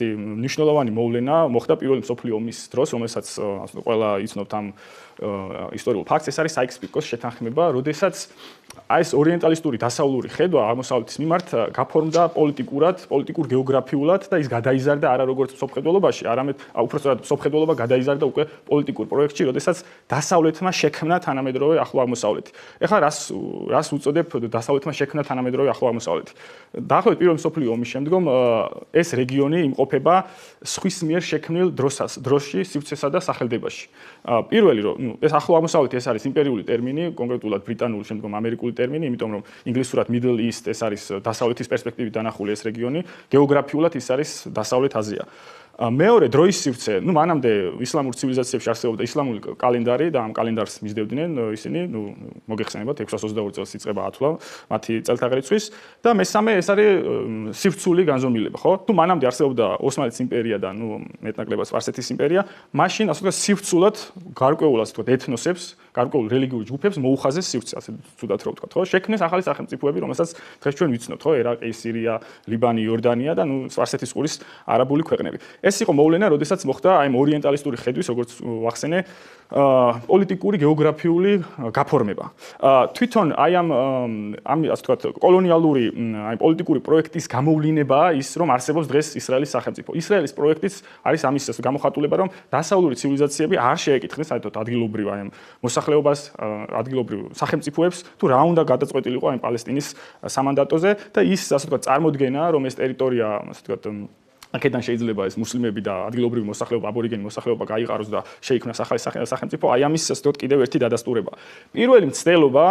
მნიშვნელოვანი მოვლენა მოხდა პირველი მსოფლიო ომის დროს, რომელსაც ყველა იცნობთ ამ ისტორიულ ფაქტს, ეს არის საიქს-პიკოს შეთანხმება, როდესაც აი ეს ორიენტალისტური დასავლური ხედვა აღმოსავლეთის მიმართ გაფორმდა პოლიტიკურ გეოგრაფიულად და ის გადაიზარდა არა როგორც მსოფლმხედველობაში, არამედ უпростоრად მსოფლმხედველობა გადაიზარდა უკვე პოლიტიკურ პროექტში, როდესაც დასავლეთმა შექმნა თანამედროვე ახლო აღმოსავლეთი. ეხლა რას უწოდებ დასავლეთმა შექმნა თანამედროვე ახლო აღმოსავლეთი? დაახლოებით პირველი მსოფლიო ომის შემდგომ ეს რეგიონი იმყოფება სხვის მიერ შექმნილ დროში, სივრცესა და სახელდებაში. პირველი რომ ეს ახლო აღმოსავლეთი ეს არის იმპერიული ტერმინი, კონკრეტულად ბრიტანული, შემდგომ ამერიკული ტერმინი, იმიტომ რომ ინგლისურად Middle East ეს არის დასავლეთის პერსპექტივით დანახული ეს რეგიონი, გეოგრაფიულად ის არის დასავლეთ აზია. მეორე დროის სივრცე, მანამდე ისლამურ ცივილიზაციებში არსებობდა ისლამური კალენდარი და ამ კალენდარს მისდევდნენ ისინი, მოგეხსენებათ 622 წელს იწყება ათვლა მათი წელთაღრიცხვის და მესამე ეს არის სივრცული განზომილება, ხო? მანამდე არსებობდა ოსმალეთის იმპერია და მეტნაკლებად სპარსეთის იმპერია, მაშინ ასე ვთქვათ სივრცულად გარკვეულ ასე ვთქვათ ეთნოსებს, გარკვეულ რელიგიურ ჯგუფებს მოუხაზეს სივრცე, ასე თუდად რო ვთქვათ, ხო? შექმნეს ახალი სახელმწიფოები, რომელსაც დღეს ჩვენ ვიცნობთ, ხო? ერაყი, სირია, ლიბანი, იორდანია და სპარსეთის ყურის არაბული ქვეყნები. ეს იყო მოვლენა, როდესაც მოხდა აი ორიენტალისტური ხედვის, როგორც ვახსენე, პოლიტიკური გეოგრაფიული გაფორმება. თვითონ აი ამ ასე ვთქვათ, კოლონიალური აი პოლიტიკური პროექტის გამოვლინებაა ის, რომ არსებობს დღეს ისრაელის სახელმწიფო. ისრაელის პროექტიც არის ამის გამოხატულება, რომ დასავლური ცივილიზაციები არ შეეკითხნენ საერთოდ ადგილობრივ აი მოსახლეობას, ადგილობრივ სახელმწიფოებს, თუ რა უნდა გადაწყვეტილიყო აი პალესტინის სამანდატოზე და ის ასე ვთქვათ, წარმოდგენა, რომ ეს ტერიტორია ასე ვთქვათ აქედან შეიძლება ეს მუსლიმები და ადგილობრივი მოსახლეობა, აბორიგენი მოსახლეობა გაიყაროს და შეიქმნას ახალი სახელმწიფო, აი ამის ასე ვთქვათ კიდევ ერთი დადასტურება. პირველი მცდელობა